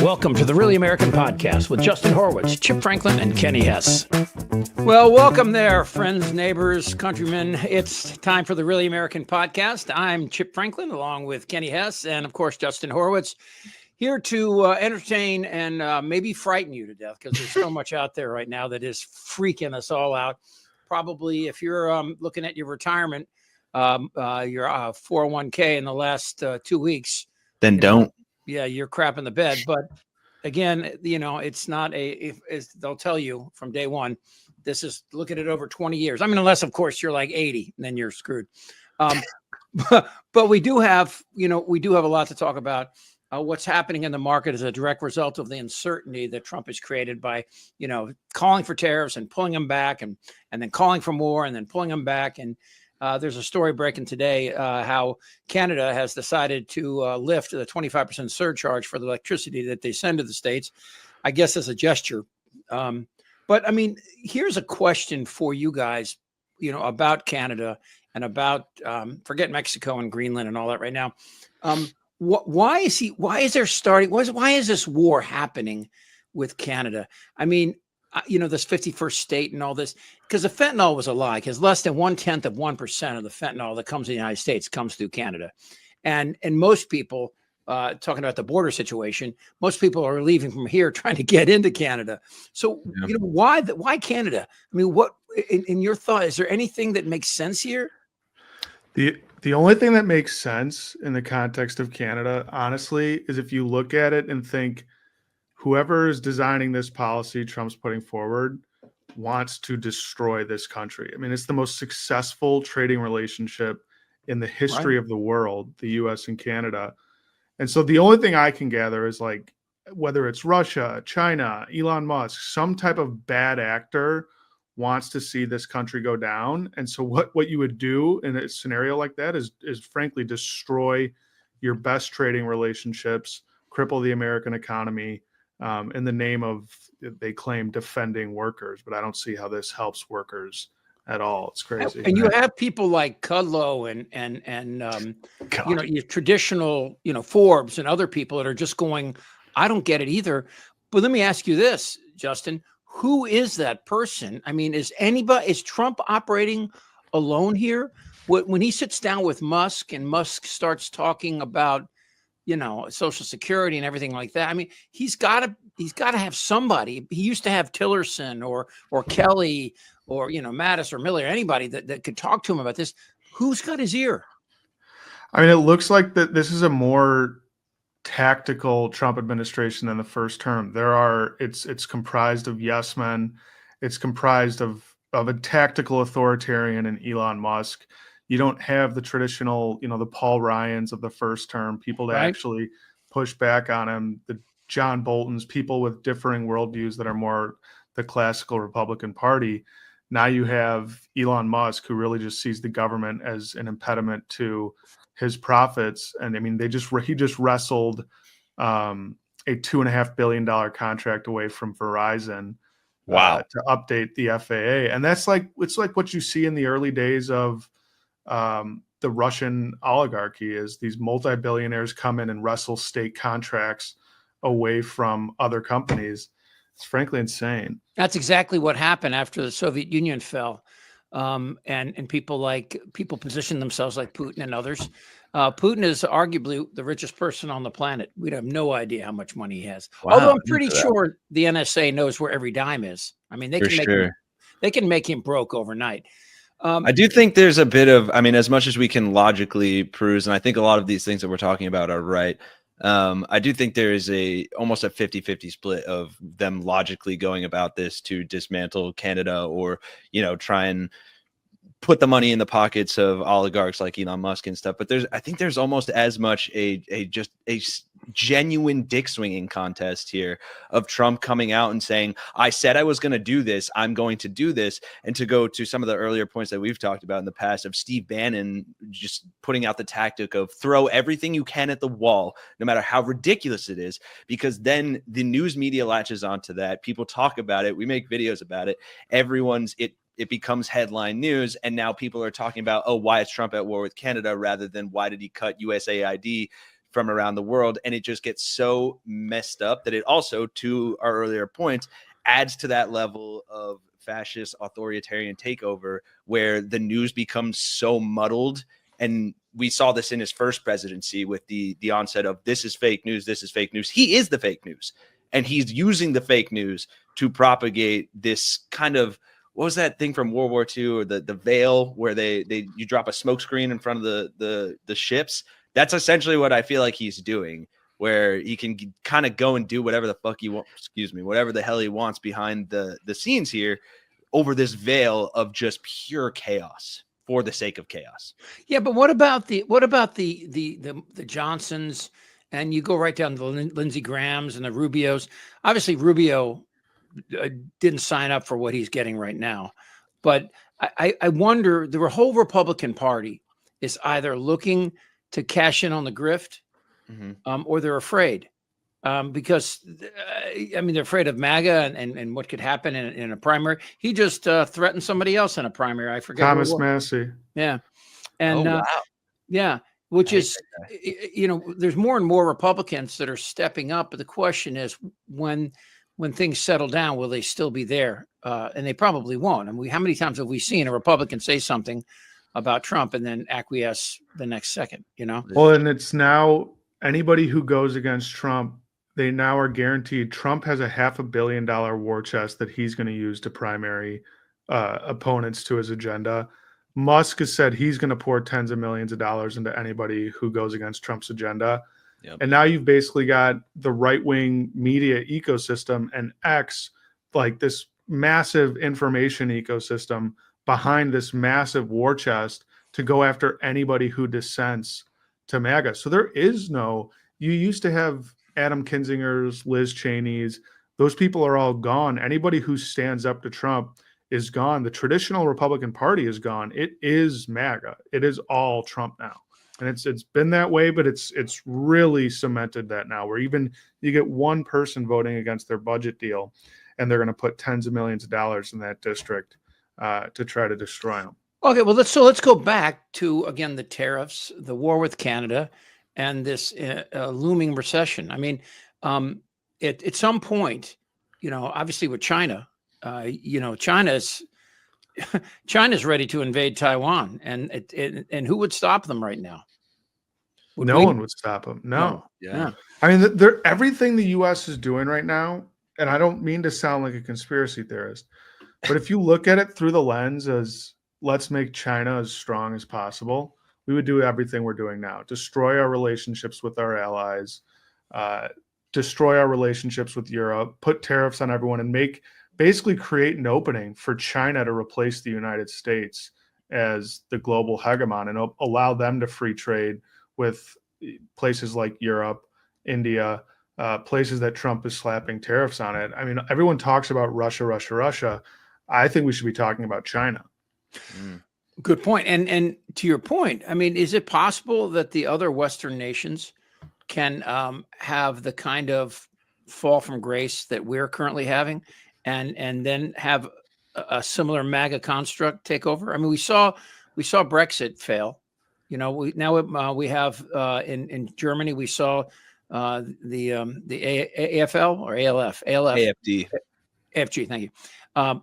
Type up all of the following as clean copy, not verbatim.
Welcome to the Really American Podcast with Justin Horwitz, Chip Franklin, and Kenny Hesse. Well, welcome there, friends, neighbors, countrymen. It's time for the Really American Podcast. I'm Chip Franklin, along with Kenny Hesse, and of course, Justin Horwitz, here to entertain and maybe frighten you to death, because there's so much out there right now that is freaking us all out. Probably if you're looking at your retirement, your 401k in the last 2 weeks, then don't. Yeah, you're crap in the bed. But again, it's not they'll tell you from day one, this is, look at it over 20 years. I mean, unless of course you're like 80, and then you're screwed. But we do have a lot to talk about. What's happening in the market is a direct result of the uncertainty that Trump has created by, calling for tariffs and pulling them back, and then calling for more and then pulling them back. And there's a story breaking today how Canada has decided to lift the 25% surcharge for the electricity that they send to the States, I guess as a gesture. But I mean, here's a question for you guys, about Canada and about forget Mexico and Greenland and all that right now. Why is this war happening with Canada? I mean, this 51st state and all this, because the fentanyl was a lie, because less than 1/10 of 1% of the fentanyl that comes to the United States comes through Canada. And most people, talking about the border situation, most people are leaving from here trying to get into Canada. So, why Canada? I mean, what, in your thought, is there anything that makes sense here? The only thing that makes sense in the context of Canada, honestly, is if you look at it and think, whoever is designing this policy Trump's putting forward wants to destroy this country. I mean, it's the most successful trading relationship in the history of the world, the US and Canada. And so the only thing I can gather is, like, whether it's Russia, China, Elon Musk, some type of bad actor wants to see this country go down. And so what you would do in a scenario like that is frankly destroy your best trading relationships, cripple the American economy, in the name of, they claim, defending workers. But I don't see how this helps workers at all. It's crazy. And you have people like Kudlow and your traditional, Forbes and other people that are just going, I don't get it either. But let me ask you this, Justin. Who is that person? I mean, is Trump operating alone here? When he sits down with Musk and Musk starts talking about, Social Security and everything like that, I mean, he's got to have somebody. He used to have Tillerson or Kelly or, Mattis or Miller, anybody that could talk to him about this. Who's got his ear? I mean, it looks like that this is a more tactical Trump administration than the first term. It's comprised of yes men. It's comprised of a tactical authoritarian in Elon Musk. You don't have the traditional, the Paul Ryans of the first term, people to actually push back on him, the John Boltons, people with differing worldviews that are more the classical Republican Party. Now you have Elon Musk, who really just sees the government as an impediment to his profits. And I mean, he just wrestled a $2.5 billion contract away from Verizon to update the FAA. And it's like what you see in the early days of the Russian oligarchy, is these multi-billionaires come in and wrestle state contracts away from other companies. It's frankly insane. That's exactly what happened after the Soviet Union fell. And people position themselves like Putin and others. Putin is arguably the richest person on the planet. We have no idea how much money he has. Wow, although I'm pretty sure the NSA knows where every dime is. I mean, they can make him broke overnight. I do think there's a bit of, as much as we can logically peruse, and I think a lot of these things that we're talking about are right. I do think there is almost a 50-50 split of them logically going about this to dismantle Canada or, try and put the money in the pockets of oligarchs like Elon Musk and stuff. But I think there's almost as much a genuine dick swinging contest here of Trump coming out and saying, I said I was going to do this, I'm going to do this. And to go to some of the earlier points that we've talked about in the past of Steve Bannon just putting out the tactic of throw everything you can at the wall, no matter how ridiculous it is, because then the news media latches onto that. People talk about it. We make videos about it. It becomes headline news. And now people are talking about, why is Trump at war with Canada, rather than why did he cut USAID from around the world. And it just gets so messed up that it also, to our earlier points, adds to that level of fascist authoritarian takeover where the news becomes so muddled. And we saw this in his first presidency with the onset of this is fake news. This is fake news. He is the fake news. And he's using the fake news to propagate this kind of, what was that thing from World War II, or the veil where you drop a smoke screen in front of the ships? That's essentially what I feel like he's doing, where he can kind of go and do whatever the fuck he wants, whatever the hell he wants behind the scenes here over this veil of just pure chaos for the sake of chaos. Yeah, but what about the Johnsons, and you go right down to the Lindsey Grahams and the Rubios? Obviously, Rubio didn't sign up for what he's getting right now, but I wonder, the whole Republican Party is either looking to cash in on the grift, or they're afraid, because I mean, they're afraid of MAGA and what could happen in a primary. He just threatened somebody else in a primary. I forget. Thomas Massey. Yeah, and wow. Yeah, which is, there's more and more Republicans that are stepping up. But the question is, when things settle down, will they still be there? And they probably won't. I mean, how many times have we seen a Republican say something about Trump and then acquiesce the next second? Well, and it's now anybody who goes against Trump, they now are guaranteed. Trump has a $500 million war chest that he's going to use to primary opponents to his agenda. Musk has said he's going to pour tens of millions of dollars into anybody who goes against Trump's agenda. Yep. And now you've basically got the right-wing media ecosystem and X, like this massive information ecosystem behind this massive war chest to go after anybody who dissents to MAGA. So there is you used to have Adam Kinzinger's, Liz Cheney's, those people are all gone. Anybody who stands up to Trump is gone. The traditional Republican Party is gone. It is MAGA. It is all Trump now. And it's been that way, but it's really cemented that now, where even you get one person voting against their budget deal and they're going to put tens of millions of dollars in that district to try to destroy them. Okay, well, let's go back to, again, the tariffs, the war with Canada, and this looming recession. I mean, at some point, obviously with China, China's ready to invade Taiwan, and who would stop them right now? No one would stop them. No. Yeah. I mean, everything the U.S. is doing right now, and I don't mean to sound like a conspiracy theorist, but if you look at it through the lens as let's make China as strong as possible, we would do everything we're doing now. Destroy our relationships with our allies, destroy our relationships with Europe, put tariffs on everyone, and basically create an opening for China to replace the United States as the global hegemon and allow them to free trade with places like Europe, India, places that Trump is slapping tariffs on it. I mean, everyone talks about Russia, Russia, Russia. I think we should be talking about China. Good point. And to your point, I mean, is it possible that the other Western nations can have the kind of fall from grace that we're currently having, and then have a similar MAGA construct take over? I mean, we saw Brexit fail. We have in Germany, we saw the AFL or ALF, AFG, thank you,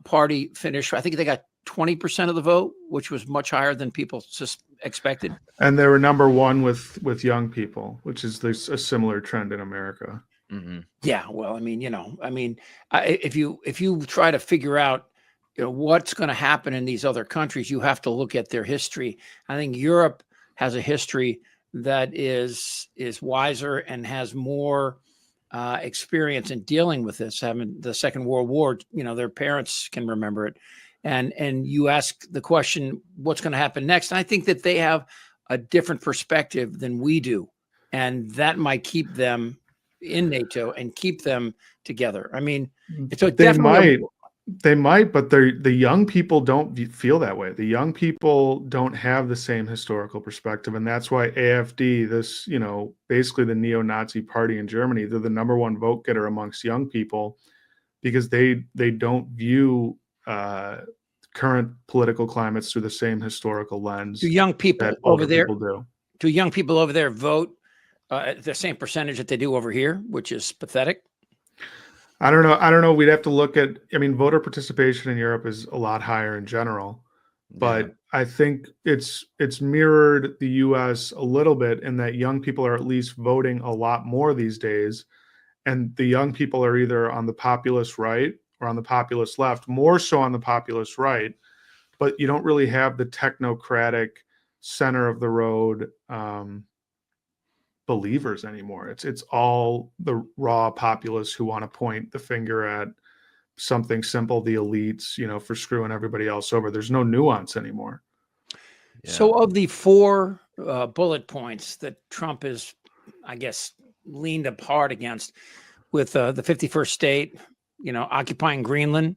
party finish. I think they got 20% of the vote, which was much higher than people expected. And they were number one with young people, which is a similar trend in America. Mm-hmm. Yeah, well, I mean, if you try to figure out, what's going to happen in these other countries, you have to look at their history. I think Europe has a history that is wiser and has more experience in dealing with this. Having the Second World War, their parents can remember it, and you ask the question, what's going to happen next? And I think that they have a different perspective than we do, and that might keep them in NATO and keep them together. I mean, it's they might, but the young people don't feel that way. The young people don't have the same historical perspective, and that's why AfD, this basically the neo-Nazi party in Germany, they're the number one vote getter amongst young people, because they don't view current political climates through the same historical lens. Do young people over there do. Do young people over there vote The same percentage that they do over here, which is pathetic. I don't know. I don't know. We'd have to look at, I mean, voter participation in Europe is a lot higher in general, but I think it's mirrored the US a little bit in that young people are at least voting a lot more these days. And the young people are either on the populist right or on the populist left, more so on the populist right, but you don't really have the technocratic center of the road believers anymore. It's all the raw populists who want to point the finger at something simple, the elites, you know, for screwing everybody else over. There's no nuance anymore. Yeah. So of the 4 bullet points that Trump is, I guess, leaned apart against, with the 51st state, you know, occupying Greenland,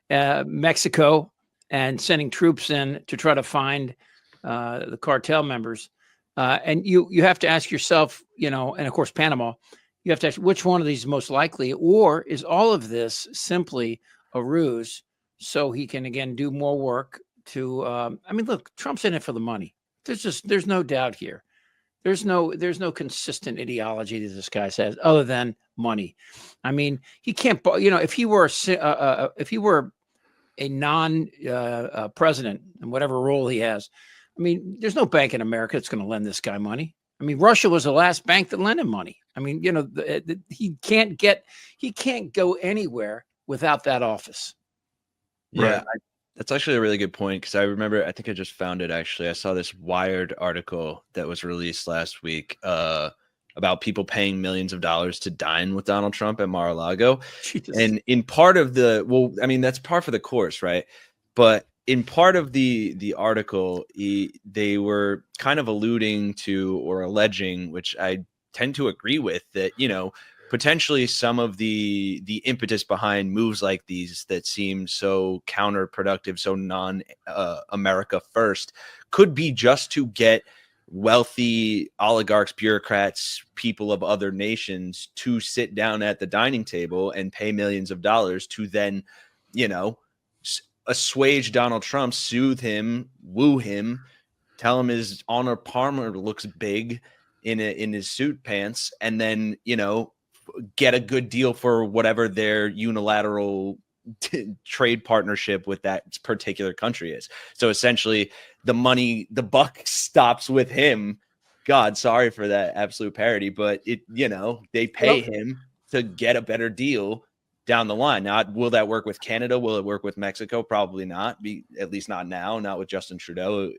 Mexico, and sending troops in to try to find the cartel members. And you have to ask yourself, you know, and of course, Panama, you have to ask which one of these is most likely, or is all of this simply a ruse so he can, again, do more work to, I mean, look, Trump's in it for the money. There's no doubt here. There's no consistent ideology that this guy says other than money. I mean, he can't, you know, if he were a non-president in whatever role he has, I mean, there's no bank in America that's going to lend this guy money. I mean, Russia was the last bank that lent him money. I mean, you know, he can't go anywhere without that office. Yeah, right. That's actually a really good point, because I remember, I think I just found it actually. I saw this Wired article that was released last week about people paying millions of dollars to dine with Donald Trump at Mar-a-Lago. Jesus. And in part of I mean, that's par for the course, right? But in part of the article, they were kind of alluding to or alleging, which I tend to agree with, that, you know, potentially some of the impetus behind moves like these that seem so counterproductive, so non-America first, could be just to get wealthy oligarchs, bureaucrats, people of other nations to sit down at the dining table and pay millions of dollars to then, you know, assuage Donald Trump, soothe him, woo him, tell him his Honor Palmer looks big in his suit pants, and then, you know, get a good deal for whatever their unilateral trade partnership with that particular country is. So essentially the buck stops with him. God, sorry for that absolute parody, but it, you know, they pay him to get a better deal down the line. Now, will that work with Canada? Will it work with Mexico? Probably not. At least not now, not with Justin Trudeau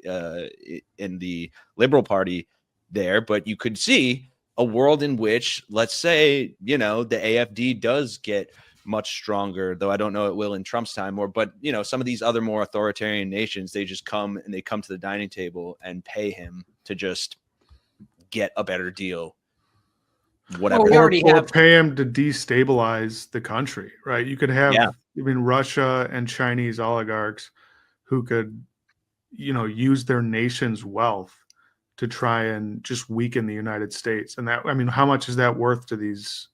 in the Liberal Party there. But you could see a world in which, let's say, you know, the AFD does get much stronger, though I don't know it will in Trump's time, but, you know, some of these other more authoritarian nations, they just come to the dining table and pay him to just get a better deal. Whatever. Or pay him to destabilize the country, right? You could have, I mean, Russia and Chinese oligarchs who could, you know, use their nation's wealth to try and just weaken the United States. And that, I mean, how much is that worth to these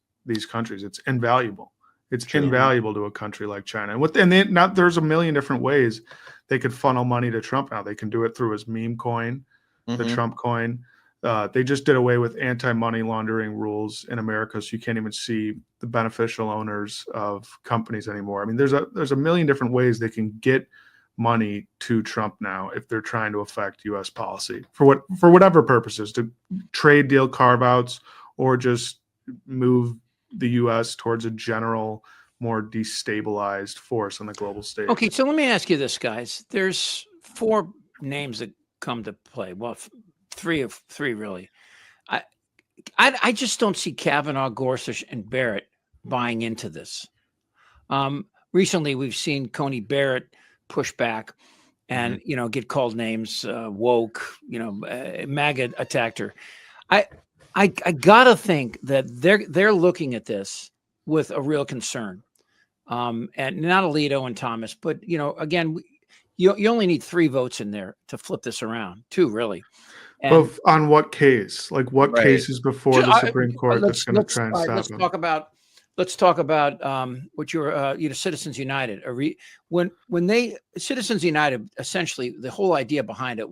countries? It's invaluable. It's invaluable to a country like China. And there's a million different ways they could funnel money to Trump now. They can do it through his meme coin, the Trump coin. They just did away with anti-money laundering rules in America, so you can't even see the beneficial owners of companies anymore. I mean, there's a million different ways they can get money to Trump now if they're trying to affect U.S. policy for whatever purposes, to trade deal carve-outs or just move the U.S. towards a general, more destabilized force on the global stage. Okay, so let me ask you this, guys. There's 4 names that come to play. Well, three really. I just don't see Kavanaugh, Gorsuch, and Barrett buying into this. Recently, we've seen Coney Barrett push back and you know, get called names, woke. You know, MAGA attacked her. I gotta think that they're looking at this with a real concern, and not Alito and Thomas, but, you know, again, you only need 3 votes in there to flip this around. 2 really. And on what case? Like what cases before the Supreme Court that's going to try and stop them? Let's talk about what your Citizens United. When Citizens United, essentially the whole idea behind it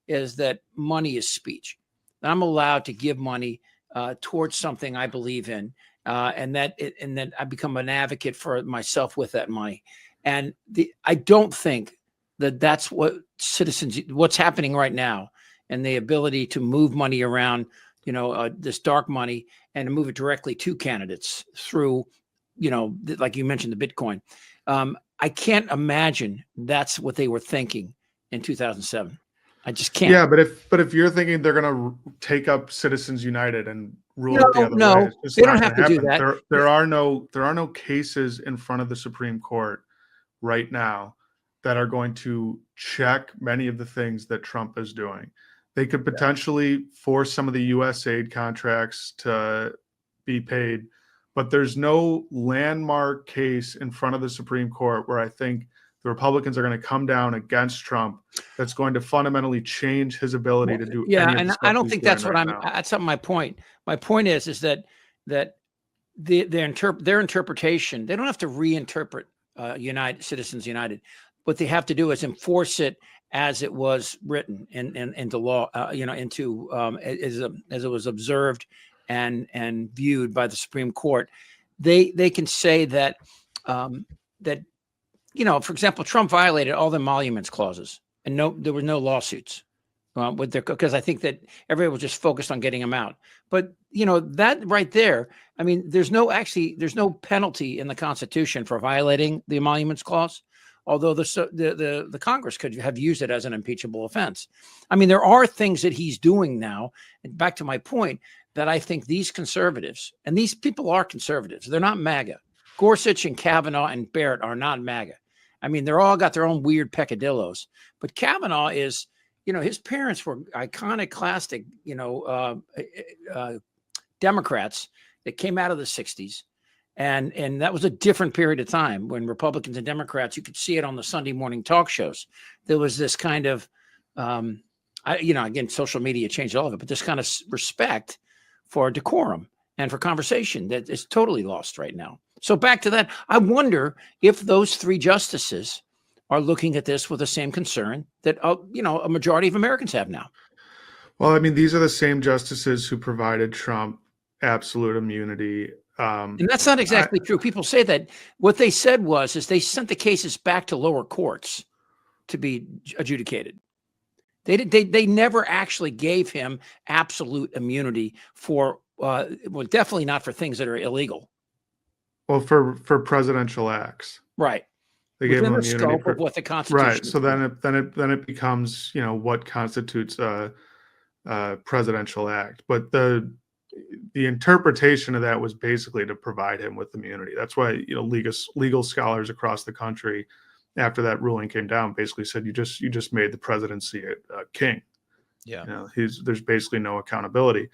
is that money is speech. that I'm allowed to give money towards something I believe in, and that I become an advocate for myself with that money. And I don't think that that's what what's happening right now, and the ability to move money around, this dark money, and to move it directly to candidates through, like you mentioned, the Bitcoin. I can't imagine that's what they were thinking in 2007. I just can't. Yeah, but if you're thinking they're going to take up Citizens United and rule it the other way, it's just they not don't have to happen. do that. There are no cases in front of the Supreme Court right now that are going to check many of the things that Trump is doing. They could potentially force some of the U.S. aid contracts to be paid, but there's no landmark case in front of the Supreme Court where I think the Republicans are going to come down against Trump that's going to fundamentally change his ability to do any of the and stuff I don't he's think doing that's what right I'm. now. That's not my point. My point is that their interpretation. They don't have to reinterpret Citizens United. What they have to do is enforce it as it was written into law. As it was observed and viewed by the Supreme Court. They can say that for example, Trump violated all the emoluments clauses, and there were no lawsuits because I think that everybody was just focused on getting him out. But that right there, I mean, there's no penalty in the Constitution for violating the emoluments clause, although the Congress could have used it as an impeachable offense. I mean, there are things that he's doing now, and back to my point, that I think these conservatives, and these people are conservatives, they're not MAGA. Gorsuch and Kavanaugh and Barrett are not MAGA. I mean, they're all got their own weird peccadillos, but Kavanaugh is, his parents were iconoclastic, Democrats that came out of the 60s. And that was a different period of time when Republicans and Democrats, you could see it on the Sunday morning talk shows. There was this kind of, again, social media changed all of it, but this kind of respect for decorum and for conversation that is totally lost right now. So back to that, I wonder if those three justices are looking at this with the same concern that, a majority of Americans have now. Well, I mean, these are the same justices who provided Trump absolute immunity. And that's not exactly true. People say that. What they said is they sent the cases back to lower courts to be adjudicated. They never actually gave him absolute immunity for, definitely not for things that are illegal. Well, for presidential acts, right? They gave him immunity scope of what the Constitution. Right. So then it becomes what constitutes a presidential act, but the interpretation of that was basically to provide him with immunity. That's why legal scholars across the country, after that ruling came down, basically said you just made the presidency a king. Yeah. There's basically no accountability.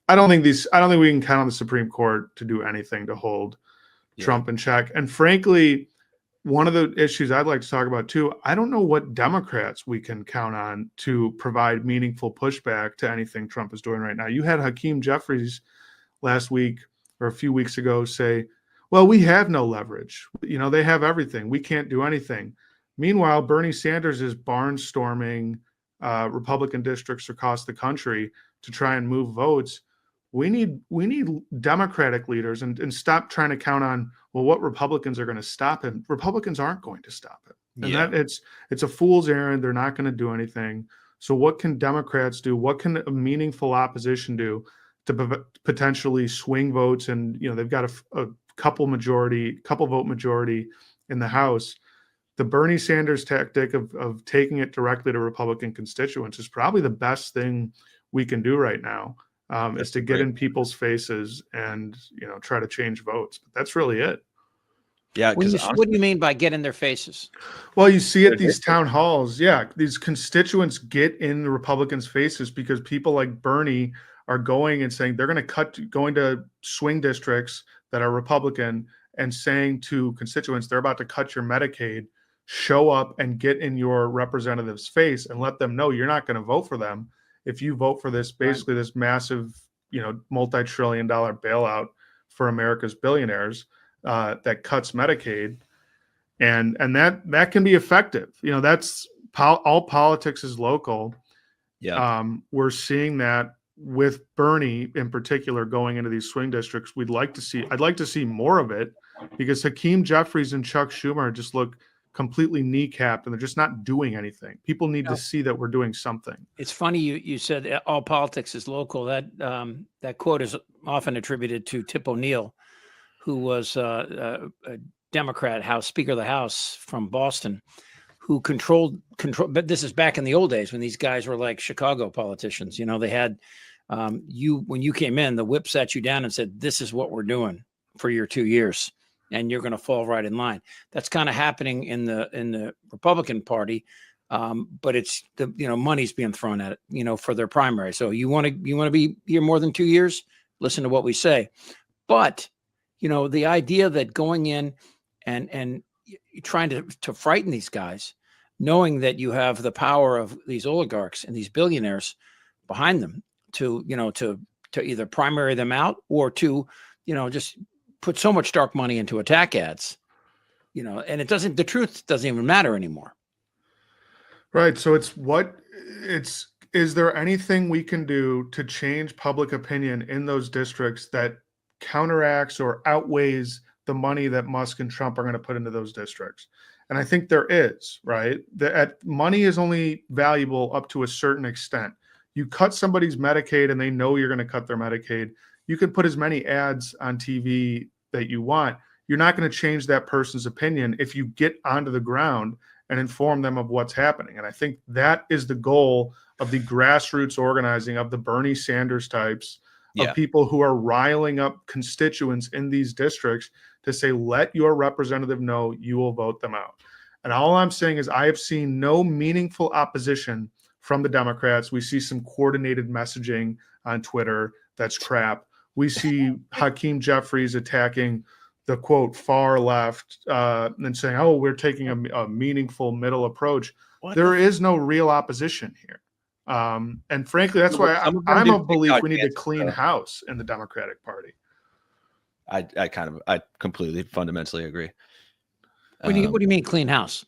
I don't think we can count on the Supreme Court to do anything to hold Trump in check. And frankly, one of the issues I'd like to talk about too, I don't know what Democrats we can count on to provide meaningful pushback to anything Trump is doing right now. You had Hakeem Jeffries last week or a few weeks ago say, well, we have no leverage. They have everything. We can't do anything. Meanwhile, Bernie Sanders is barnstorming Republican districts across the country to try and move votes. We need Democratic leaders and stop trying to count on, well, what Republicans are going to stop him. Republicans aren't going to stop him. And it's a fool's errand. They're not going to do anything. So what can Democrats do? What can a meaningful opposition do to potentially swing votes? And, they've got a couple vote majority in the House. The Bernie Sanders tactic of taking it directly to Republican constituents is probably the best thing we can do right now. Is to get in people's faces and try to change votes. But that's really it. Yeah. What do you mean by get in their faces? Well, you see at these town halls, these constituents get in the Republicans' faces because people like Bernie are going and saying they're going to swing districts that are Republican and saying to constituents, they're about to cut your Medicaid, show up and get in your representative's face and let them know you're not going to vote for them if you vote for this, basically this massive, multi-trillion-dollar bailout for America's billionaires that cuts Medicaid, and that can be effective. That's all politics is local. Yeah, we're seeing that with Bernie in particular going into these swing districts, I'd like to see more of it, because Hakeem Jeffries and Chuck Schumer just look completely kneecapped and they're just not doing anything. People need to see that we're doing something. It's funny you said all politics is local. That quote is often attributed to Tip O'Neill, who was a Democrat House Speaker of the House from Boston, who controlled. But this is back in the old days when these guys were like Chicago politicians. They had when you came in, the whip sat you down and said, "This is what we're doing for your 2 years, and you're going to fall right in line." That's kind of happening in the Republican Party, but it's the money's being thrown at it, for their primary. So you want to be here more than 2 years? Listen to what we say. But the idea that going in and trying to frighten these guys, knowing that you have the power of these oligarchs and these billionaires behind them to either primary them out or to just put so much dark money into attack ads, and the truth doesn't even matter anymore. Right. So is there anything we can do to change public opinion in those districts that counteracts or outweighs the money that Musk and Trump are going to put into those districts? And I think there is, right? Money is only valuable up to a certain extent. You cut somebody's Medicaid and they know you're going to cut their Medicaid. You can put as many ads on TV that you want. You're not going to change that person's opinion if you get onto the ground and inform them of what's happening. And I think that is the goal of the grassroots organizing of the Bernie Sanders types, of people who are riling up constituents in these districts to say, let your representative know you will vote them out. And all I'm saying is I have seen no meaningful opposition from the Democrats. We see some coordinated messaging on Twitter. That's crap. We see Hakeem Jeffries attacking the quote far left and saying, oh, we're taking a meaningful middle approach. There is no real opposition here. And frankly, that's why I'm of belief we need to clean house in the Democratic Party. I completely fundamentally agree. What do you mean clean house?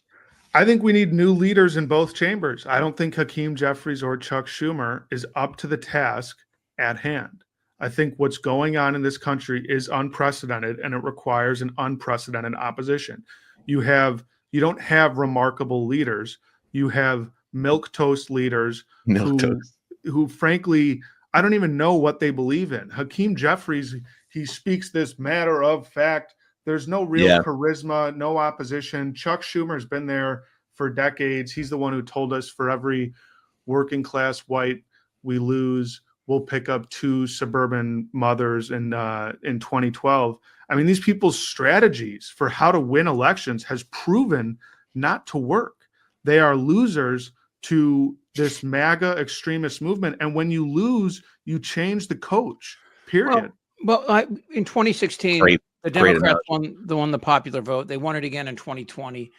I think we need new leaders in both chambers. I don't think Hakeem Jeffries or Chuck Schumer is up to the task at hand. I think what's going on in this country is unprecedented, and it requires an unprecedented opposition. You don't have remarkable leaders. You have milquetoast leaders who frankly, I don't even know what they believe in. Hakeem Jeffries, he speaks this matter of fact. There's no real charisma, no opposition. Chuck Schumer's been there for decades. He's the one who told us for every working class white we lose, we'll pick up 2 suburban mothers in 2012. I mean, these people's strategies for how to win elections has proven not to work. They are losers to this MAGA extremist movement. And when you lose, you change the coach, period. Well, in 2016, the Democrats won the popular vote. They won it again in 2020.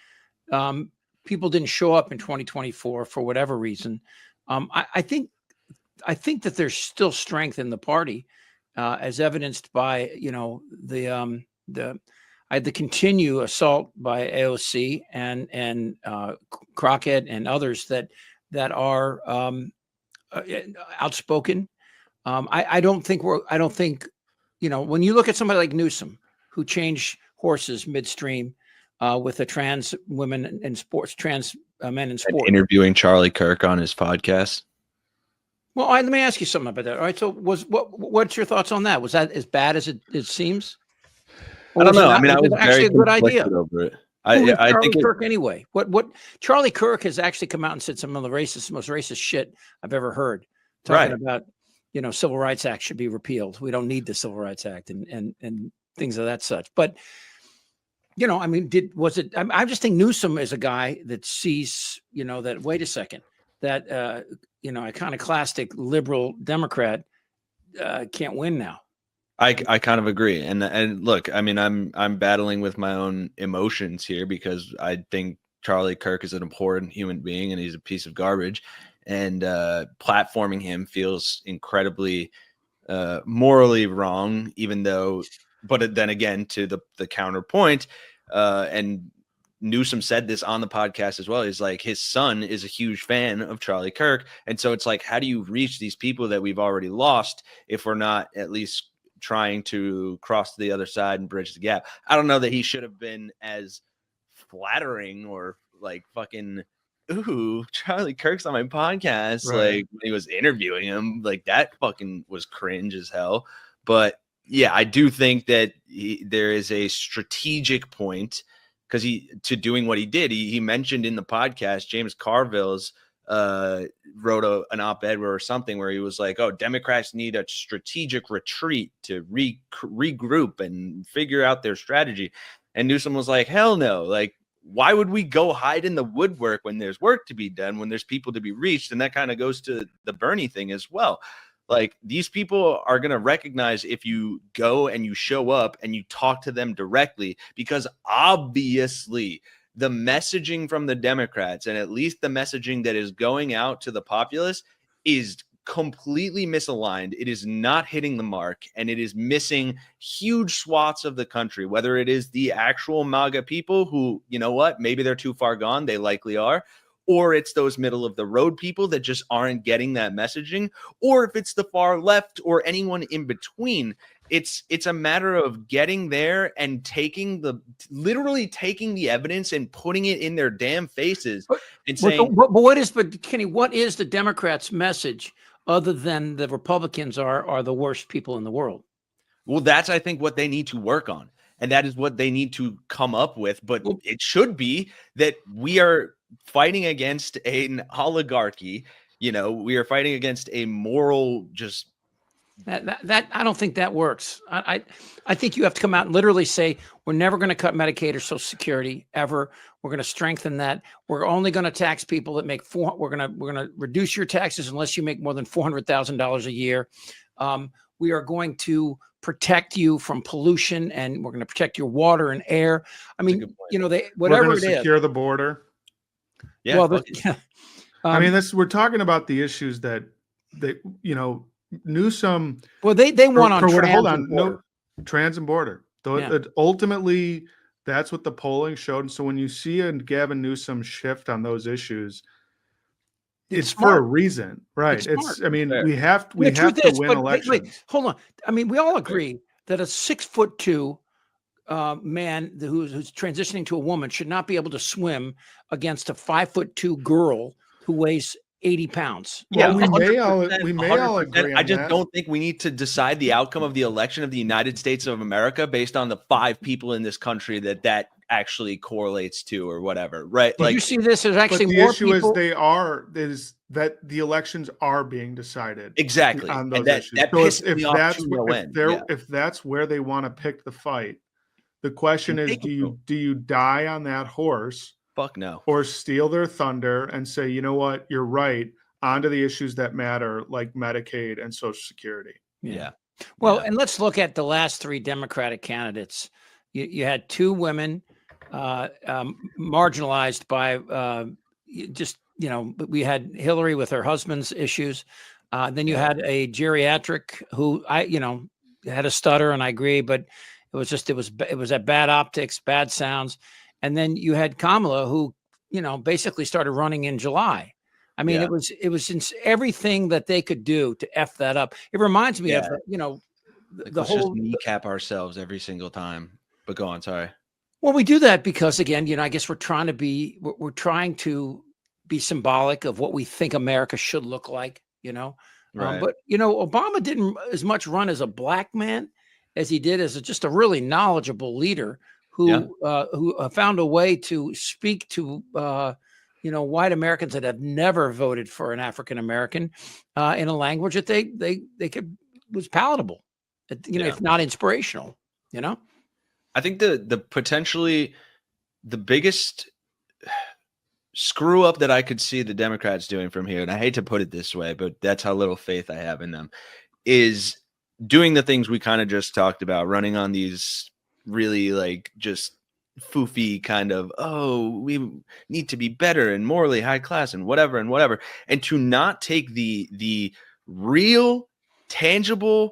People didn't show up in 2024 for whatever reason. I think that there's still strength in the party, as evidenced by the continued assault by AOC and Crockett and others that are outspoken. I don't think when you look at somebody like Newsom, who changed horses midstream with the trans women in sports, trans men in sports, and interviewing Charlie Kirk on his podcast. Well, let me ask you something about that. All right, so what's your thoughts on that? Was that as bad as it seems? I don't know. I mean, I was actually a good idea over it. I think Kirk anyway. What Charlie Kirk has actually come out and said some of the most racist shit I've ever heard. Talking about Civil Rights Act should be repealed. We don't need the Civil Rights Act and things of that such. But I mean, I just think Newsom is a guy that sees that. Wait a second, that iconoclastic liberal Democrat can't win now. I kind of agree. And look, I mean, I'm battling with my own emotions here because I think Charlie Kirk is an abhorrent human being and he's a piece of garbage. And platforming him feels incredibly morally wrong, even though, but then again, to the counterpoint, and Newsom said this on the podcast as well, is like his son is a huge fan of Charlie Kirk. And so it's like, how do you reach these people that we've already lost if we're not at least trying to cross to the other side and bridge the gap? I don't know that he should have been as flattering or like fucking, ooh, Charlie Kirk's on my podcast. Right. Like when he was interviewing him, like that fucking was cringe as hell. But yeah, I do think that there is a strategic point because to doing what he did. He mentioned in the podcast, James Carville's wrote an op-ed or something where he was like, oh, Democrats need a strategic retreat to regroup and figure out their strategy. And Newsom was like, hell no. Like, why would we go hide in the woodwork when there's work to be done, when there's people to be reached? And that kind of goes to the Bernie thing as well. Like, these people are going to recognize if you go and you show up and you talk to them directly, because obviously the messaging from the Democrats, and at least the messaging that is going out to the populace, is completely misaligned. It is not hitting the mark, and it is missing huge swaths of the country, whether it is the actual MAGA people who, you know what, maybe they're too far gone. They likely are. Or it's those middle of the road people that just aren't getting that messaging, or if it's the far left or anyone in between. It's a matter of getting there and literally taking the evidence and putting it in their damn faces and saying, but Kenny, what is the Democrats' message other than the Republicans are the worst people in the world? Well, that's, I think, what they need to work on. And that is what they need to come up with. But it should be that we are fighting against an oligarchy. You know, we are fighting against a moral just. That I don't think that works. I think you have to come out and literally say, we're never going to cut Medicaid or Social Security ever. We're going to strengthen that. We're only going to tax people that make we're going to reduce your taxes unless you make more than $400,000 a year. We are going to protect you from pollution, and we're going to protect your water and air. I mean, you know, whatever it is. Secure the border. Yeah. Well, I mean, we're talking about the issues that you know, Newsom. Well, they want on trans. Hold on, no, trans and border. Ultimately, that's what the polling showed. And so when you see a Gavin Newsom shift on those issues, it's for a reason, right? I mean, we have to win elections. Wait, hold on. I mean, we all agree that a 6'2" man who's transitioning to a woman should not be able to swim against a 5'2" girl who weighs 80 pounds. Yeah, we may all agree on I just that. don't think we need to decide the outcome of the election of the United States of America based on the 5 people in this country that actually correlates to, or whatever, right? Did you see this? There's actually the more issue people. Is that the elections are being decided exactly on those and that, issues. that So pisses me off to no end. if that's where they want to pick the fight, the question is, do you die on that horse? Fuck no. Or steal their thunder and say, you know what, you're right, onto the issues that matter, like Medicaid and Social Security. Yeah. Well, and let's look at the last 3 Democratic candidates. You had 2 women marginalized by we had Hillary with her husband's issues. Then you had a geriatric who had a stutter, and I agree, but it was at bad optics, bad sounds. And then you had Kamala, who, basically started running in July. I mean, it was everything that they could do to F that up. It reminds me of, the whole just kneecap ourselves every single time. But go on, sorry. Well, we do that because, again, I guess we're trying to be symbolic of what we think America should look like, Right. But, Obama didn't as much run as a black man as he did as just a really knowledgeable leader who found a way to speak to, white Americans that have never voted for an African American in a language that they was palatable, if not inspirational, I think the potentially the biggest screw up that I could see the Democrats doing from here, and I hate to put it this way, but that's how little faith I have in them, is doing the things we kind of just talked about, running on these really like just foofy kind of, we need to be better and morally high class and whatever, and to not take the real tangible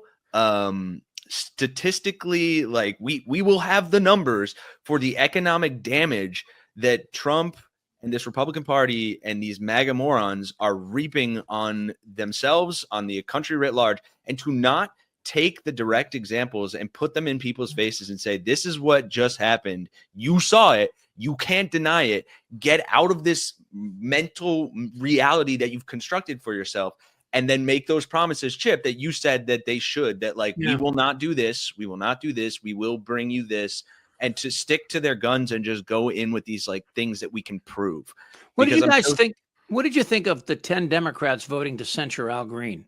statistically, like we will have the numbers for the economic damage that Trump and this Republican Party and these MAGA morons are reaping on themselves, on the country writ large, and to not take the direct examples and put them in people's faces and say, this is what just happened. You saw it. You can't deny it. Get out of this mental reality that you've constructed for yourself, and then make those promises, Chip, that you said that they should, that like, we will not do this. We will not do this. We will bring you this. And to stick to their guns and just go in with these like things that we can prove. What did you guys think? What did you think of the 10 Democrats voting to censure Al Green,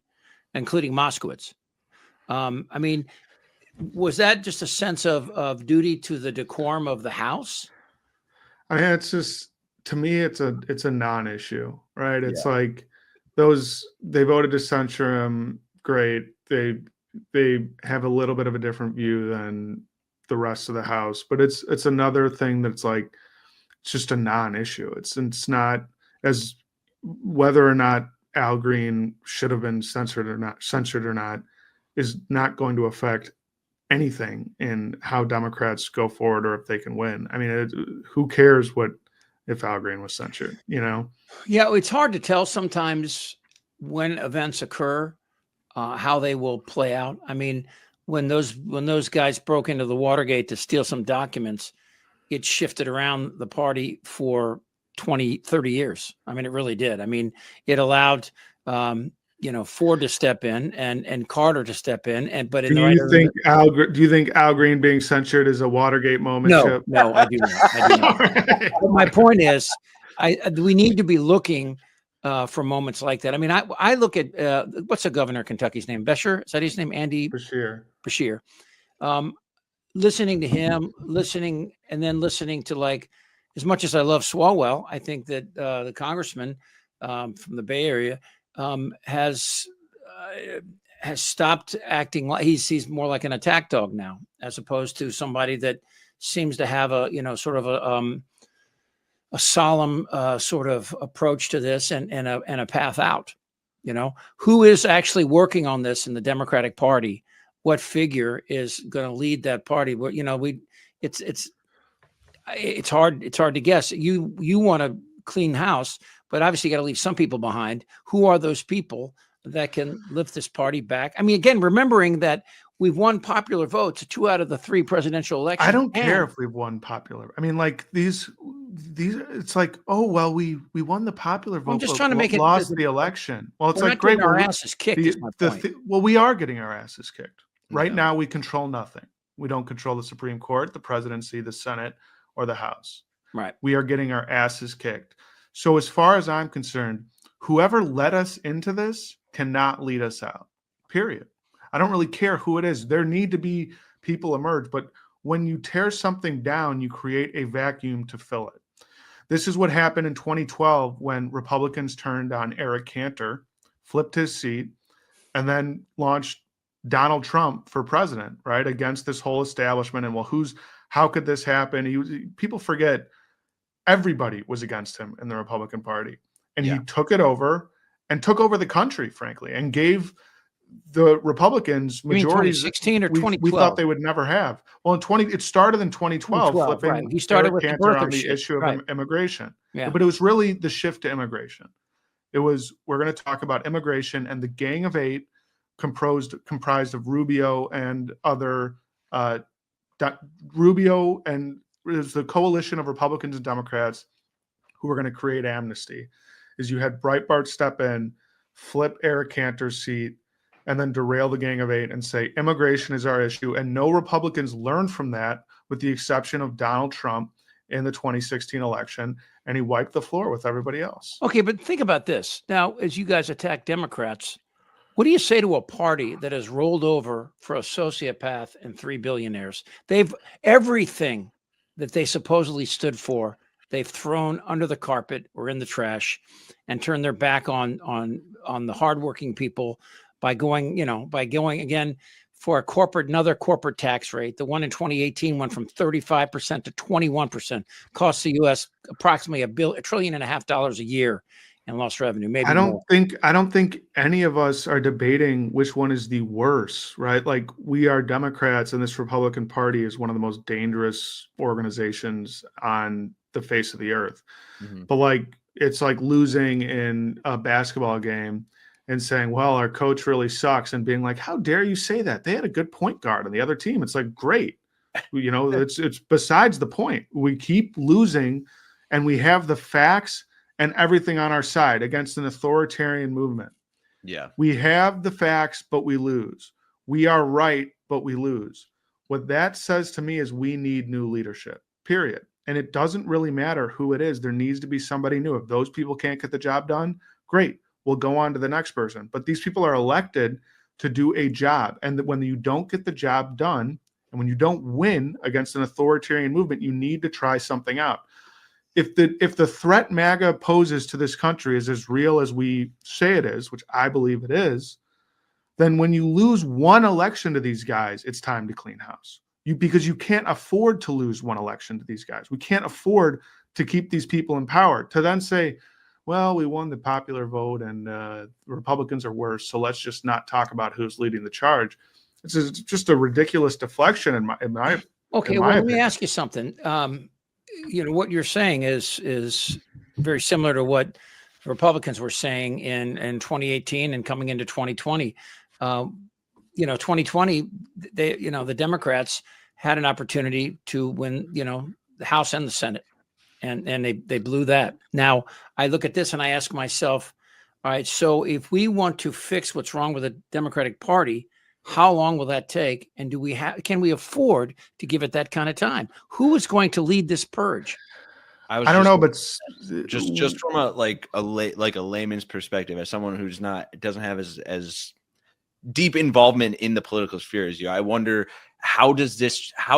including Moskowitz? I mean, was that just a sense of duty to the decorum of the House? I mean, it's just, to me, it's a non-issue, right? It's like they voted to censure him. Great. They have a little bit of a different view than the rest of the House, but it's another thing that's like, it's just a non-issue. It's not, as whether or not Al Green should have been censored or not is not going to affect anything in how Democrats go forward or if they can win. I mean, who cares if Al Green was censored, you know? Yeah, it's hard to tell sometimes when events occur, how they will play out. I mean, when those guys broke into the Watergate to steal some documents, it shifted around the party for 20, 30 years. I mean, it really did. I mean, it allowed, Ford to step in and Carter to step in. But in do you think Al Green being censured is a Watergate moment? No, I do not. Right. But my point is, we need to be looking for moments like that. I mean, I look at what's the governor of Kentucky's name? Beshear? Is that his name? Andy Beshear. Listening to him, and then listening to, like, as much as I love Swalwell, I think that the congressman from the Bay Area has stopped acting like he's more like an attack dog now, as opposed to somebody that seems to have a sort of a solemn sort of approach to this and a path out. Who is actually working on this in the Democratic Party? What figure is going to lead that party? Well, it's hard to guess. You want to clean house, but obviously you got to leave some people behind. Who are those people that can lift this party back? I mean, again, remembering that we've won popular votes 2 out of the 3 presidential elections. I don't care if we've won popular. I mean, like these, it's like, oh, well, we won the popular vote. I'm just trying to make it lost the election. Well, it's like, great. Our asses kicked. Well, we are getting our asses kicked. Right now, we control nothing. We don't control the Supreme Court, the presidency, the Senate, or the House. Right. We are getting our asses kicked. So as far as I'm concerned, whoever led us into this cannot lead us out, period. I don't really care who it is. There need to be people emerge. But when you tear something down, you create a vacuum to fill it. This is what happened in 2012 when Republicans turned on Eric Cantor, flipped his seat, and then launched Donald Trump for president, right? Against this whole establishment. And how could this happen? People forget everybody was against him in the Republican Party. And he took it over and took over the country, frankly, and gave the Republicans majorities 2016 or 2012 we thought they would never have. Well, it started in 2012 flipping right. He started with Cantor on the issue of immigration. Yeah. But it was really the shift to immigration. It was, we're going to talk about immigration and the Gang of Eight comprised of Rubio and other Rubio, and it was the coalition of Republicans and Democrats who were going to create amnesty. Is you had Breitbart step in, flip Eric Cantor's seat, and then derail the Gang of Eight and say immigration is our issue. And no Republicans learned from that, with the exception of Donald Trump in the 2016 election, and he wiped the floor with everybody else. Okay, but think about this. Now, as you guys attack Democrats, what do you say to a party that has rolled over for a sociopath and 3 billionaires? They've everything that they supposedly stood for, they've thrown under the carpet or in the trash, and turned their back on the hardworking people by going again for another corporate tax rate. The one in 2018 went from 35% to 21%, costs the U.S. approximately $1.5 trillion a year in lost revenue. Maybe I don't think any of us are debating which one is the worst, right? Like, we are Democrats, and this Republican Party is one of the most dangerous organizations on the face of the earth. Mhm. But like, it's like losing in a basketball game and saying, well, our coach really sucks, and being like, how dare you say that? They had a good point guard on the other team. It's like, great. You know, it's besides the point. We keep losing, and we have the facts and everything on our side against an authoritarian movement. Yeah. We have the facts, but we lose. We are right, but we lose. What that says to me is we need new leadership, period. And it doesn't really matter who it is. There needs to be somebody new. If those people can't get the job done, great. We'll go on to the next person. But these people are elected to do a job. And when you don't get the job done, and when you don't win against an authoritarian movement, you need to try something out. If the threat MAGA poses to this country is as real as we say it is, which I believe it is, then when you lose one election to these guys, it's time to clean house. Because you can't afford to lose one election to these guys. We can't afford to keep these people in power. To then say, well, we won the popular vote and Republicans are worse, so let's just not talk about who's leading the charge. It's just a ridiculous deflection in my Okay, well, let me ask you something. You know, what you're saying is very similar to what the Republicans were saying in 2018 and coming into 2020. You know, 2020, the Democrats had an opportunity to win, the House and the Senate, and they blew that. Now I look at this and I ask myself, all right, so if we want to fix what's wrong with the Democratic Party, how long will that take? And can we afford to give it that kind of time? Who is going to lead this purge? I don't know, but just from a layman's perspective, as someone who's doesn't have as deep involvement in the political sphere as you, I wonder, how do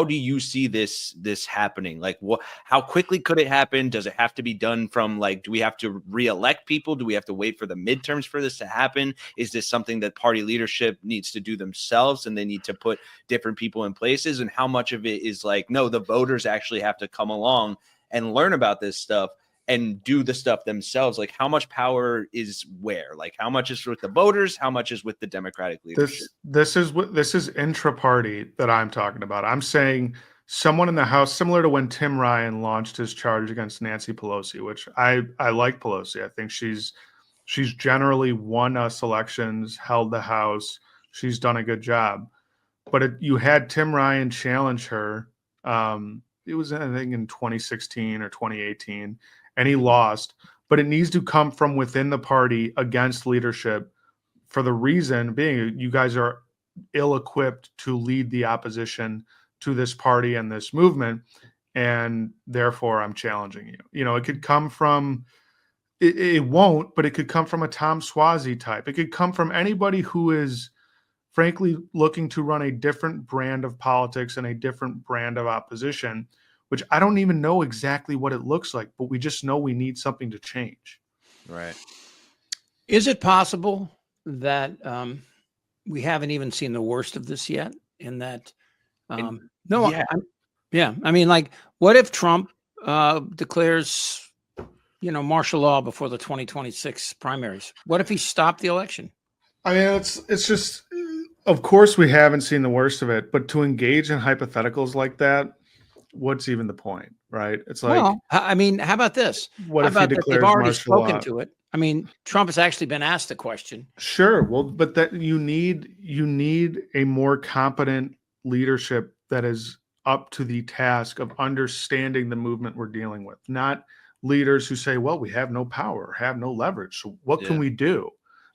you see this happening? Like, how quickly could it happen? Does it have to be done from, like, do we have to re-elect people? Do we have to wait for the midterms for this to happen? Is this something that party leadership needs to do themselves and they need to put different people in places? And how much of it is like, no, the voters actually have to come along and learn about this stuff and do the stuff themselves? Like, how much power is where? Like, how much is with the voters? How much is with the Democratic leadership? This is intra-party that I'm talking about. I'm saying someone in the House, similar to when Tim Ryan launched his charge against Nancy Pelosi, which I like Pelosi. I think she's generally won us elections, held the House. She's done a good job. But you had Tim Ryan challenge her. It was, I think, in 2016 or 2018. And he lost, but it needs to come from within the party against leadership, for the reason being you guys are ill-equipped to lead the opposition to this party and this movement, and therefore I'm challenging you. You know, it could come from, it won't, but it could come from a Tom Suozzi type. It could come from anybody who is frankly looking to run a different brand of politics and a different brand of opposition, which I don't even know exactly what it looks like, but we just know we need something to change. Right. Is it possible that we haven't even seen the worst of this yet? In that, yeah. I mean, like, what if Trump declares, martial law before the 2026 primaries? What if he stopped the election? I mean, it's just, of course, we haven't seen the worst of it, but to engage in hypotheticals like that, what's even the point, right? It's like, well, I mean, how about this? What if he declares they've already martial law? spoken to it? I mean, Trump has actually been asked the question. Sure, well, but that you need a more competent leadership that is up to the task of understanding the movement we're dealing with, not leaders who say, well, we have no power, have no leverage, so what can we do?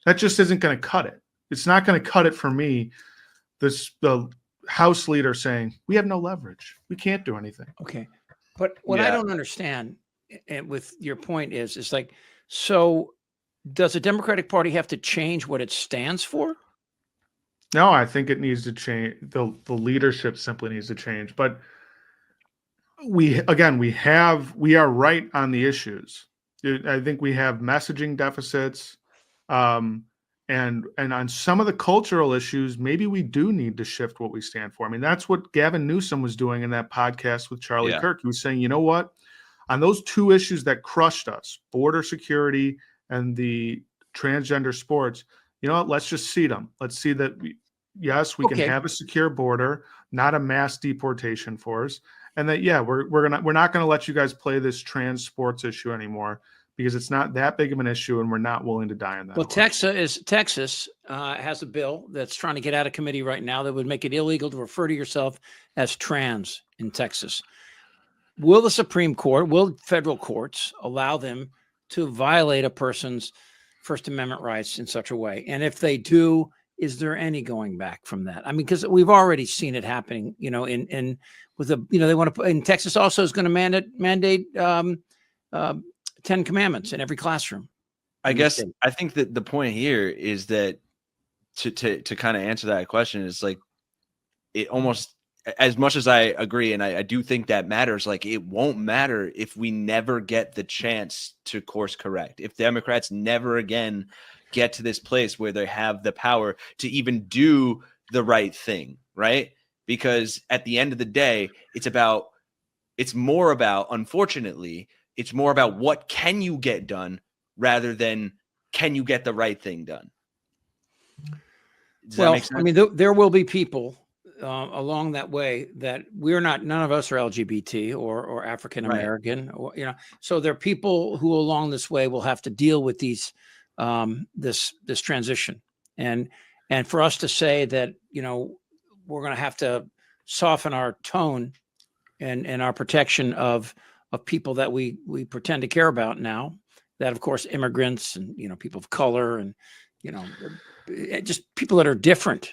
That just isn't going to cut it. It's not going to cut it for me. The House leader saying, we have no leverage, we can't do anything. Okay. But what I don't understand, and with your point is like, so does the Democratic Party have to change what it stands for? No, I think it needs to change. The leadership simply needs to change. But we are right on the issues. I think we have messaging deficits. And on some of the cultural issues, maybe we do need to shift what we stand for. I mean, that's what Gavin Newsom was doing in that podcast with Charlie Kirk. He was saying, you know what? On those two issues that crushed us, border security and the transgender sports, you know what? Let's just seat them. Let's see that, yes, we can have a secure border, not a mass deportation force, and that we're not gonna let you guys play this trans sports issue anymore because it's not that big of an issue, and we're not willing to die on that. Well, Texas has a bill that's trying to get out of committee right now that would make it illegal to refer to yourself as trans in Texas. Will the Supreme Court, will federal courts allow them to violate a person's First Amendment rights in such a way? And if they do, is there any going back from that? I mean, because we've already seen it happening, you know, in with the, you know, they want to put in Texas also is going to mandate 10 commandments in every classroom. I guess I think that the point here is that to kind of answer that question is like, it almost, as much as I agree, and I do think that matters, like it won't matter if we never get the chance to course correct. If Democrats never again get to this place where they have the power to even do the right thing, right? Because at the end of the day, it's more about, unfortunately, it's more about what can you get done rather than can you get the right thing done. Does that make sense? I mean, there will be people along that way that none of us are LGBT or African American, or, you know, so there are people who along this way will have to deal with these this transition, and for us to say that, you know, we're going to have to soften our tone and our protection of people that we pretend to care about now, that of course immigrants and, you know, people of color and, you know, just people that are different.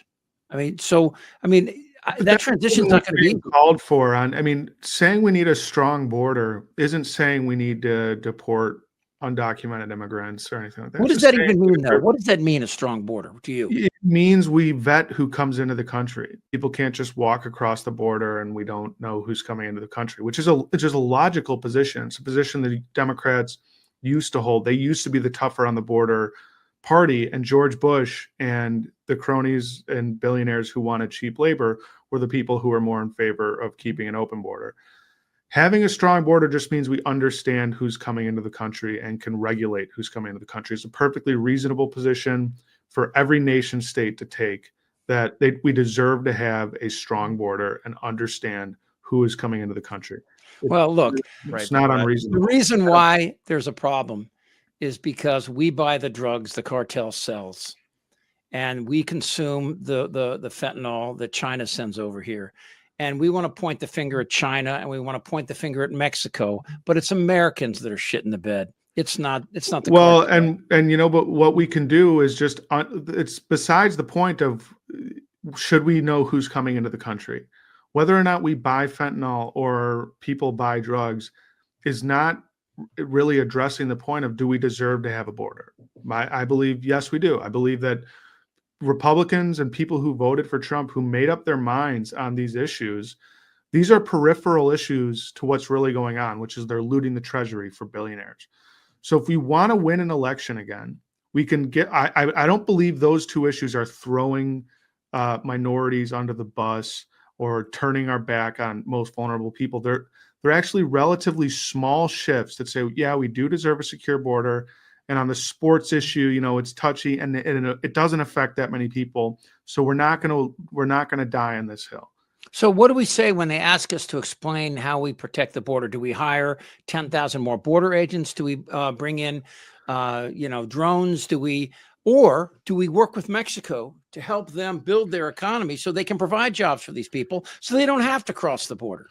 I mean, so, I mean, that transition is not going to be called for on. I mean, saying we need a strong border isn't saying we need to deport undocumented immigrants or anything like that. What does that even mean, though? What does that mean, a strong border to you? It means we vet who comes into the country. People can't just walk across the border and we don't know who's coming into the country, which is a logical position. It's a position that Democrats used to hold. They used to be the tougher on the border party, and George Bush and the cronies and billionaires who wanted cheap labor were the people who were more in favor of keeping an open border. Having a strong border just means we understand who's coming into the country and can regulate who's coming into the country. It's a perfectly reasonable position for every nation state to take, that we deserve to have a strong border and understand who is coming into the country. Well, look, it's not unreasonable. The reason why there's a problem is because we buy the drugs the cartel sells, and we consume the fentanyl that China sends over here. And we want to point the finger at China, and we want to point the finger at Mexico, but it's Americans that are shit in the bed. It's not the well, cartel. and you know, but what we can do is just it's besides the point of should we know who's coming into the country. Whether or not we buy fentanyl or people buy drugs is not really addressing the point of, do we deserve to have a border? I believe, yes, we do. I believe that Republicans and people who voted for Trump, who made up their minds on these issues, these are peripheral issues to what's really going on, which is they're looting the treasury for billionaires. So if we want to win an election again, we can get, I don't believe those two issues are throwing minorities under the bus or turning our back on most vulnerable people. They're actually relatively small shifts that say, yeah, we do deserve a secure border. And on the sports issue, you know, it's touchy and it doesn't affect that many people. So we're not gonna die on this hill. So what do we say when they ask us to explain how we protect the border? Do we hire 10,000 more border agents? Do we bring in, you know, drones? Do we work with Mexico to help them build their economy so they can provide jobs for these people so they don't have to cross the border?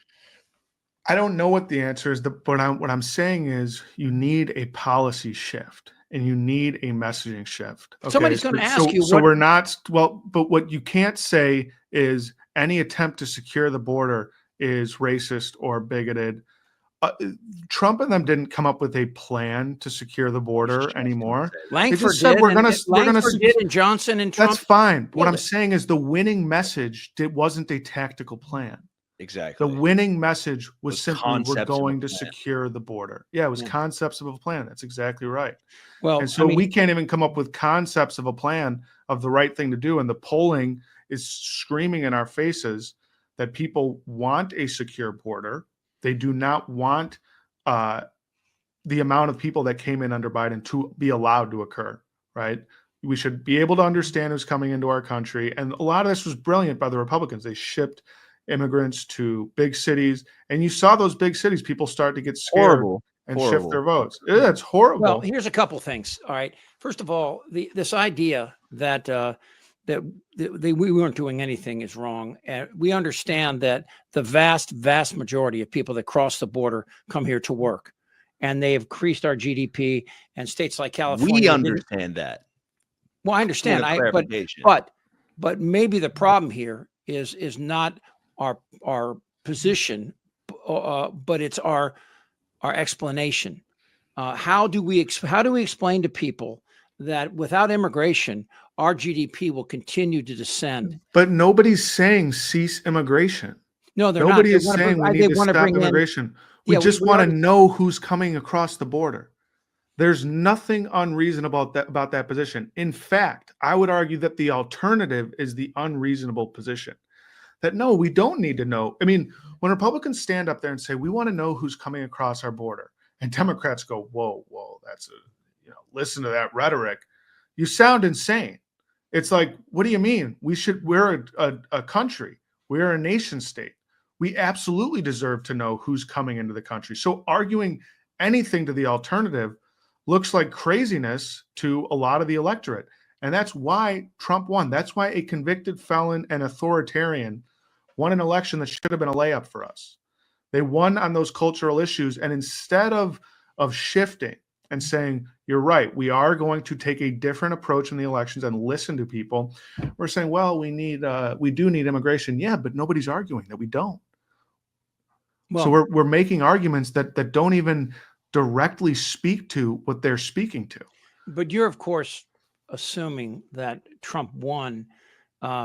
I don't know what the answer is, but what I'm saying is you need a policy shift and you need a messaging shift. Okay? Somebody's going to ask you. So we're not, well, but what you can't say is any attempt to secure the border is racist or bigoted. Trump and them didn't come up with a plan to secure the border anymore. Langford said, did, we're going to, and Johnson and Trump. That's fine. What I'm saying is the winning message wasn't a tactical plan. Exactly. The winning message was simply, we're going to plan. Secure the border. Yeah, it was concepts of a plan. That's exactly right. Well, and so we can't even come up with concepts of a plan of the right thing to do. And the polling is screaming in our faces that people want a secure border. They do not want the amount of people that came in under Biden to be allowed to occur, right? We should be able to understand who's coming into our country. And a lot of this was brilliant by the Republicans. They shipped immigrants to big cities. And you saw those big cities, people start to get scared Horrible. and Horrible. shift their votes. It's horrible. Well, here's a couple things. All right. First of all, this idea that we weren't doing anything is wrong. And we understand that the vast majority of people that cross the border come here to work, and they have increased our GDP. And states like California. We understand that. Well, I understand. But maybe the problem here is not our position, but it's our explanation. How do we explain to people that without immigration, our GDP will continue to descend? But nobody's saying cease immigration. No, Nobody is saying we need to stop immigration. We just want to know who's coming across the border. There's nothing unreasonable about that position. In fact, I would argue that the alternative is the unreasonable position. That no, we don't need to know. I mean, when Republicans stand up there and say, we want to know who's coming across our border, and Democrats go, whoa, that's listen to that rhetoric. You sound insane. It's like, what do you mean? We're a country. We're a nation state. We absolutely deserve to know who's coming into the country. So arguing anything to the alternative looks like craziness to a lot of the electorate. And that's why Trump won. That's why a convicted felon and authoritarian won an election that should have been a layup for us. They won on those cultural issues. And instead of shifting and saying, you're right, we are going to take a different approach in the elections and listen to people, we're saying, well, we do need immigration. Yeah, but nobody's arguing that we don't. Well, so we're making arguments that don't even directly speak to what they're speaking to. But you're, of course, assuming that Trump won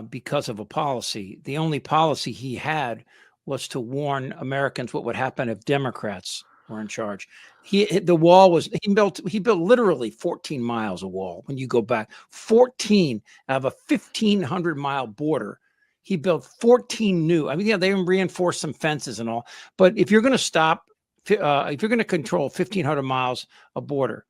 because of a policy. The only policy he had was to warn Americans what would happen if Democrats were in charge. He built literally 14 miles of wall. When you go back, 14 out of a 1,500-mile border. He built 14 new. I mean, yeah, they reinforced some fences and all. But if you're going to if you're going to control 1,500 miles of border,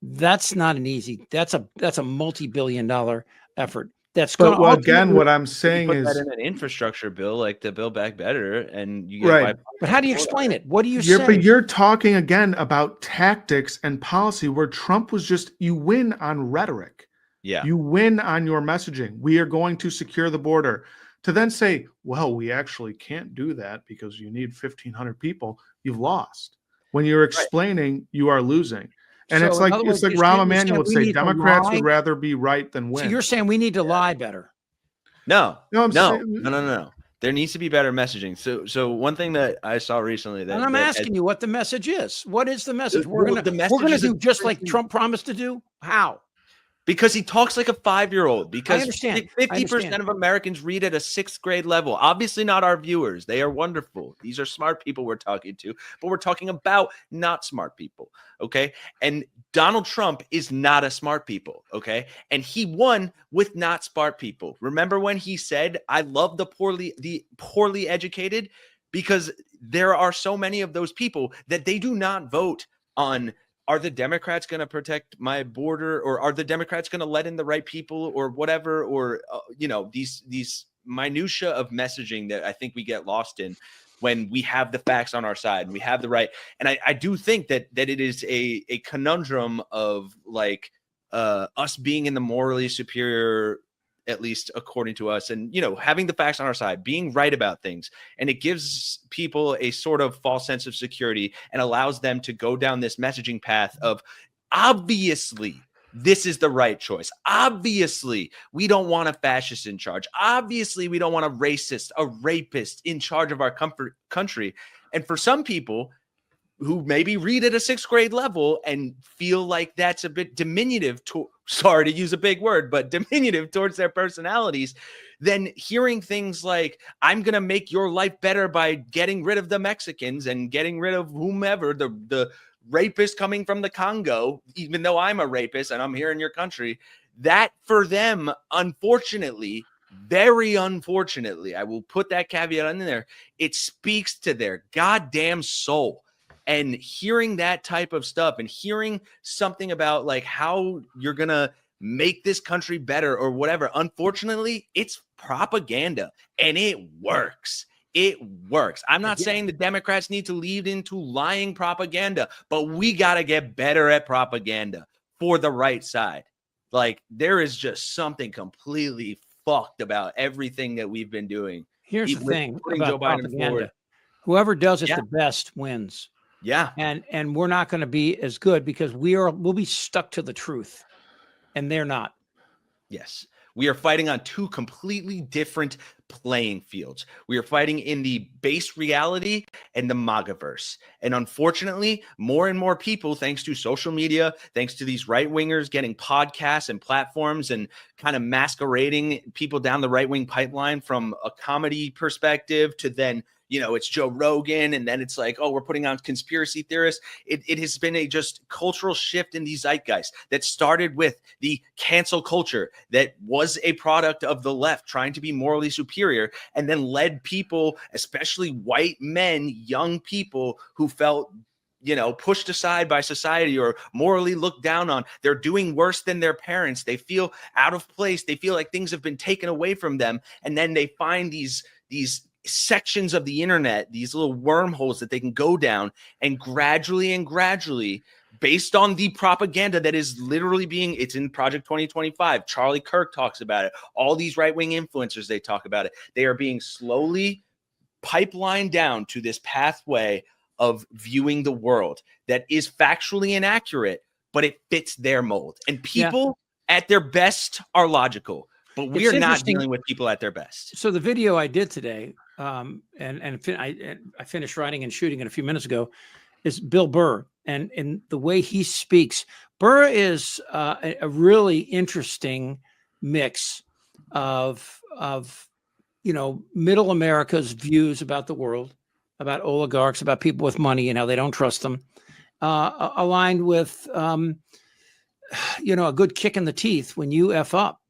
that's not an easy. That's a multi-billion-dollar effort. But again, what I'm saying is that in an infrastructure bill, like the Build Back Better, and you get right. But how do you explain it? What do you say? But you're talking again about tactics and policy, where Trump was just, you win on rhetoric. Yeah, you win on your messaging. We are going to secure the border. To then say, well, we actually can't do that because you need 1,500 people, you've lost. When you're explaining, you are losing. And so it's like Rahm Emanuel would say, Democrats would rather be right than win. So you're saying we need to lie better? No. There needs to be better messaging. So one thing that I saw recently that, and I'm asking you what the message is. What is the message? We're gonna do just like Trump promised to do. How? Because he talks like a 5-year-old. Because 50% of Americans read at a 6th grade level. Obviously not our viewers. They are wonderful. These are smart people we're talking to. But we're talking about not smart people, okay? And Donald Trump is not a smart people, okay? And he won with not smart people. Remember when he said, I love the poorly educated? Because there are so many of those people that they do not vote on, are the Democrats going to protect my border, or are the Democrats going to let in the right people, or whatever, or these minutia of messaging that I think we get lost in when we have the facts on our side and we have the right. And I do think that it is a conundrum of like us being in the morally superior, at least according to us, and having the facts on our side, being right about things, and it gives people a sort of false sense of security and allows them to go down this messaging path of, obviously this is the right choice, obviously we don't want a fascist in charge, obviously we don't want a racist, a rapist in charge of our country. And for some people who maybe read at a 6th grade level and feel like that's a bit diminutive sorry to use a big word, but diminutive towards their personalities, then hearing things like, I'm going to make your life better by getting rid of the Mexicans and getting rid of whomever, the rapist coming from the Congo, even though I'm a rapist and I'm here in your country, that for them, unfortunately, very unfortunately, I will put that caveat in there, it speaks to their goddamn soul. And hearing that type of stuff and hearing something about like how you're going to make this country better or whatever, unfortunately, it's propaganda and it works. It works. I'm not Yeah. saying the Democrats need to lead into lying propaganda, but we got to get better at propaganda for the right side. Like, there is just something completely fucked about everything that we've been doing. Here's the thing putting about Joe Biden propaganda. forward. Whoever does it Yeah. the best wins. Yeah. And we're not going to be as good because we'll be stuck to the truth, and they're not. Yes. We are fighting on two completely different playing fields. We are fighting in the base reality and the MAGAverse. And unfortunately, more and more people, thanks to social media, thanks to these right-wingers getting podcasts and platforms and kind of masquerading people down the right-wing pipeline from a comedy perspective to then, you know, it's Joe Rogan, and then it's like, oh, we're putting on conspiracy theorists. It has been a just cultural shift in the zeitgeist that started with the cancel culture that was a product of the left trying to be morally superior, and then led people, especially white men, young people who felt, you know, pushed aside by society or morally looked down on. They're doing worse than their parents. They feel out of place. They feel like things have been taken away from them. And then they find these sections of the internet, these little wormholes that they can go down, and gradually, based on the propaganda that is literally it's in Project 2025. Charlie Kirk talks about it. All these right-wing influencers, they talk about it. They are being slowly pipelined down to this pathway of viewing the world that is factually inaccurate, but it fits their mold. And people at their best are logical, but we are not dealing with people at their best. So the video I did today, I finished writing and shooting it a few minutes ago, is Bill Burr, and the way he speaks. Burr is a really interesting mix of you know, middle America's views about the world, about oligarchs, about people with money and how they don't trust them, aligned with you know, a good kick in the teeth when you F up.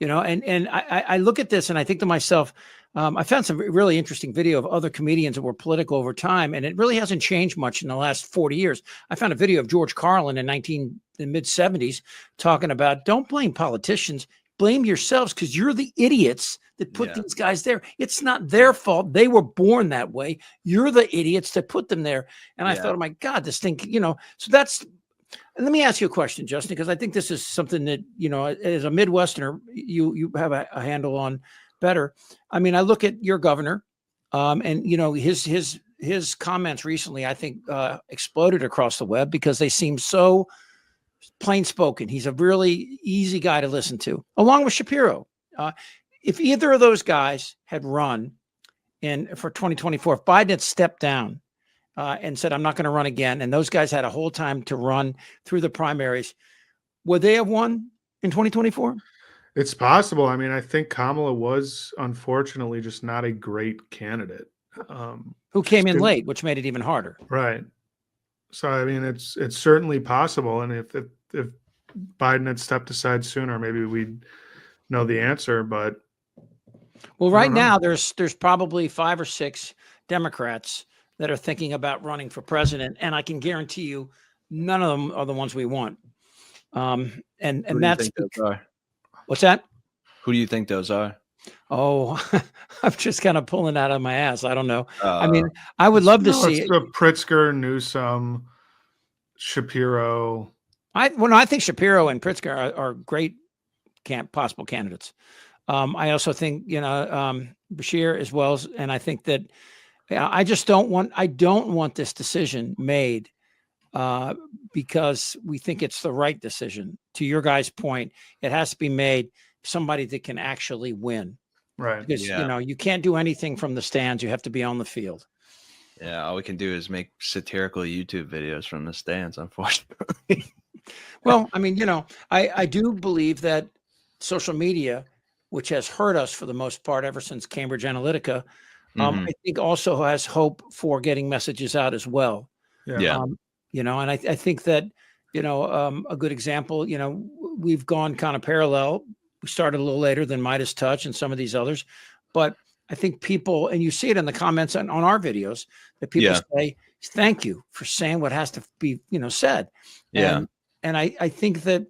You know, and I look at this and I think to myself, I found some really interesting video of other comedians that were political over time, and it really hasn't changed much in the last 40 years. I found a video of George Carlin in the mid 70s talking about, don't blame politicians, blame yourselves, because you're the idiots that put these guys there. It's not their fault. They were born that way. You're the idiots that put them there. And I thought, oh my God, this thing, you know, so that's. And let me ask you a question, Justin, because I think this is something that, you know, as a Midwesterner, you have a handle on better. I mean, I look at your governor, and, you know, his comments recently, I think, exploded across the web because they seem so plain spoken. He's a really easy guy to listen to, along with Shapiro. If either of those guys had run for 2024, if Biden had stepped down, and said, I'm not going to run again, and those guys had a whole time to run through the primaries, would they have won in 2024? It's possible. I mean, I think Kamala was unfortunately just not a great candidate. Who came in late, which made it even harder. Right. So, I mean, it's certainly possible. And if Biden had stepped aside sooner, maybe we'd know the answer. But well, right now there's probably 5 or 6 Democrats that are thinking about running for president, and I can guarantee you, none of them are the ones we want. And that's what's that? Who do you think those are? Oh, I'm just kind of pulling that out of my ass. I don't know. I mean, I would love to see it. Pritzker, Newsom, Shapiro. I think Shapiro and Pritzker are great possible candidates. I also think, you know, Bashir as well, and I think that. I don't want this decision made because we think it's the right decision. To your guys' point, it has to be made somebody that can actually win. Right. Because, you know, you can't do anything from the stands. You have to be on the field. Yeah. All we can do is make satirical YouTube videos from the stands, unfortunately. Well, I mean, you know, I do believe that social media, which has hurt us for the most part ever since Cambridge Analytica, I think also has hope for getting messages out as well. Yeah. You know, and I think that, you know, a good example, you know, we've gone kind of parallel. We started a little later than Midas Touch and some of these others, but I think people, and you see it in the comments on our videos, that people say, thank you for saying what has to be, you know, said. And I think that,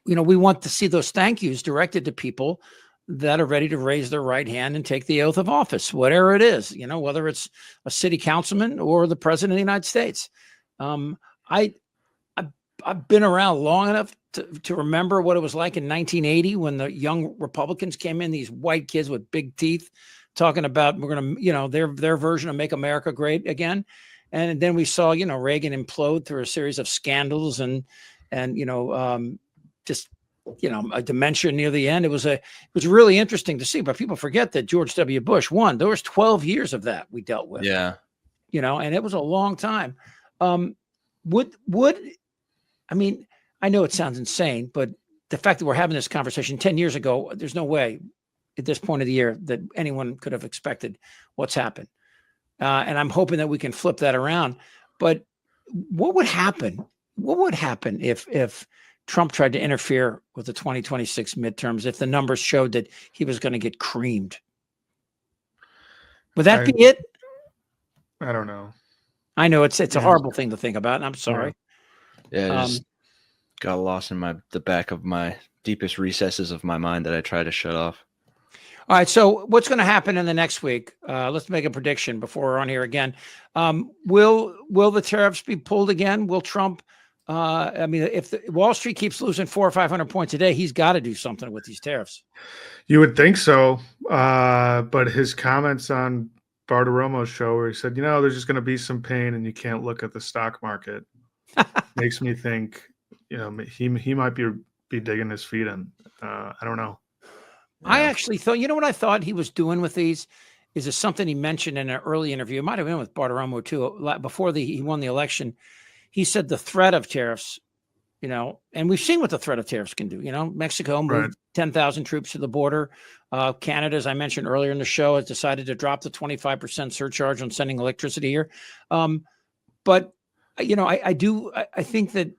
you know, we want to see those thank yous directed to people that are ready to raise their right hand and take the oath of office, whatever it is, whether it's a city councilman or the president of the United States. I've been around long enough to remember what it was like in 1980 when the young Republicans came in, these white kids with big teeth talking about we're going to, their version of Make America Great Again. And then we saw, Reagan implode through a series of scandals and just, a dementia near the end. It was really interesting to see, but people forget that George W. Bush won. There was 12 years of that we dealt with. Yeah. And it was a long time. I know it sounds insane, but the fact that we're having this conversation 10 years ago, there's no way at this point of the year that anyone could have expected what's happened. And I'm hoping that we can flip that around. But what would happen? What would happen if Trump tried to interfere with the 2026 midterms, if the numbers showed that he was going to get creamed? Would that be it? I don't know. I know it's a horrible thing to think about, and I'm sorry. Yeah, it just got lost in the back of my deepest recesses of my mind that I try to shut off. All right, so what's going to happen in the next week? Let's make a prediction before we're on here again. Will the tariffs be pulled again? Will Trump? If Wall Street keeps losing 400 or 500 points a day, he's got to do something with these tariffs. You would think so, but his comments on Bartiromo's show, where he said, there's just going to be some pain, and you can't look at the stock market, makes me think, he might be digging his feet in. I don't know. Yeah. I actually thought, what I thought he was doing with these is something he mentioned in an early interview. It might have been with Bartiromo too. Before he won the election, he said the threat of tariffs, and we've seen what the threat of tariffs can do. Mexico moved 10,000 troops to the border. Canada, as I mentioned earlier in the show, has decided to drop the 25% surcharge on sending electricity here. But I think that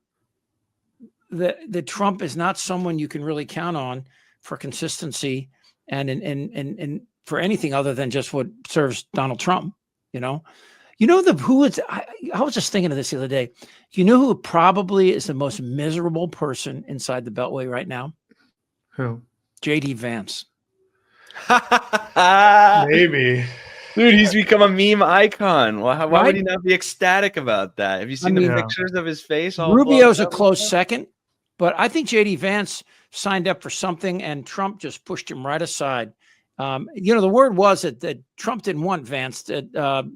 Trump is not someone you can really count on for consistency and for anything other than just what serves Donald Trump. I was just thinking of this the other day. Who probably is the most miserable person inside the Beltway right now? Who? JD Vance. Maybe. Dude, he's become a meme icon. Why would he not be ecstatic about that? Have you seen the pictures of his face? Rubio's a close second, but I think JD Vance signed up for something and Trump just pushed him right aside. The word was that Trump didn't want Vance, that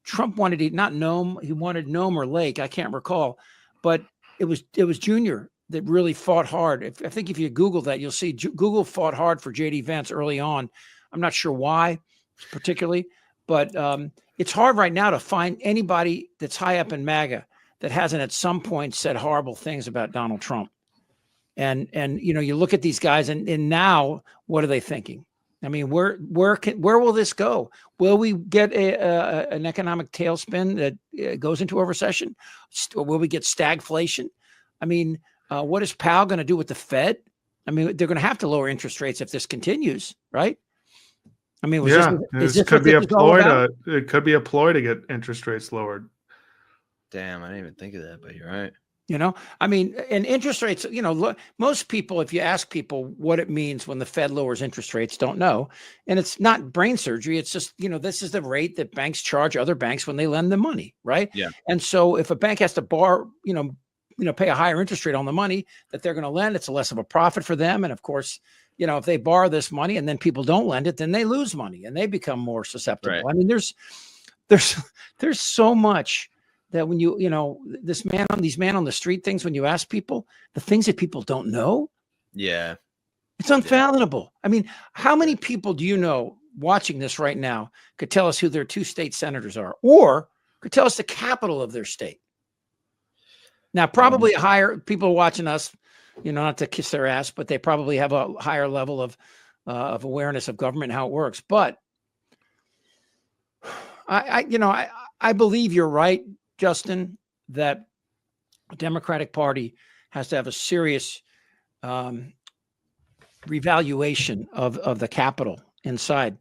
Trump wanted not Nome, he wanted Nome or Lake, I can't recall, but it was Junior that really fought hard. I think if you Google that, you'll see Google fought hard for JD Vance early on. I'm not sure why particularly, but it's hard right now to find anybody that's high up in MAGA that hasn't at some point said horrible things about Donald Trump. And you look at these guys and now what are they thinking? I mean, where will this go? Will we get an economic tailspin that goes into a recession? Or will we get stagflation? I mean, what is Powell going to do with the Fed? I mean, they're going to have to lower interest rates if this continues, right? I mean, it could be a ploy to get interest rates lowered. Damn, I didn't even think of that, but you're right. I mean, and interest rates, most people, if you ask people what it means when the Fed lowers interest rates, don't know. And it's not brain surgery. It's just, this is the rate that banks charge other banks when they lend them money. Right. Yeah. And so if a bank has to pay a higher interest rate on the money that they're going to lend, it's less of a profit for them. And of course, if they borrow this money and then people don't lend it, then they lose money and they become more susceptible. Right. I mean, there's so much that when these man on the street things, when you ask people the things that people don't know, it's unfathomable. I mean, how many people do you know watching this right now could tell us who their 2 state senators are, or could tell us the capital of their state? Now, probably higher people watching us, not to kiss their ass, but they probably have a higher level of awareness of government and how it works. But I believe you're right, Justin, that the Democratic Party has to have a serious revaluation of the capital inside.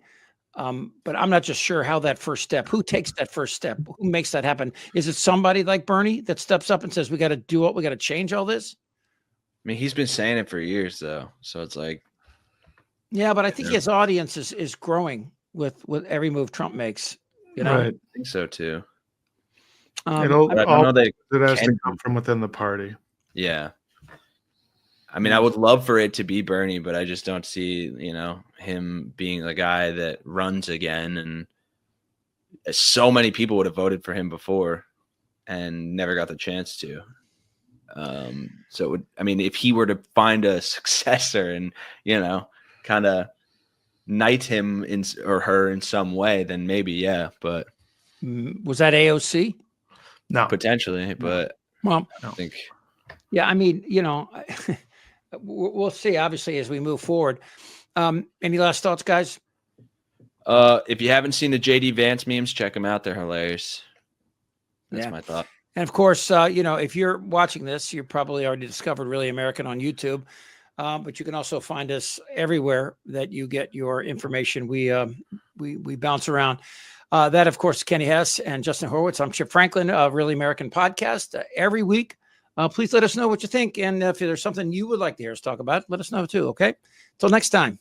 But I'm not just sure how that first step, who takes that first step, who makes that happen? Is it somebody like Bernie that steps up and says, we got to do what we got to change all this? I mean, he's been saying it for years though. So it's like, Yeah, but I think his audience is growing with every move Trump makes. You know, Right. I think so too. It has to come from within the party. Yeah. I mean, I would love for it to be Bernie, but I just don't see, him being the guy that runs again. And so many people would have voted for him before and never got the chance to. So it would, I mean, if he were to find a successor and, kind of knight him or her in some way, then maybe, yeah. But was that AOC? No, potentially, but well, I think, yeah, I mean, we'll see, obviously, as we move forward. Any last thoughts, guys? If you haven't seen the JD Vance memes, check them out. They're hilarious. That's my thought. And of course, if you're watching this, you're probably already discovered Really American on YouTube. But you can also find us everywhere that you get your information. We bounce around. That, of course, Kenny Hesse and Justin Horwitz. I'm Chip Franklin of Really American Podcast every week. Please let us know what you think. And if there's something you would like to hear us talk about, let us know too. Okay. Until next time.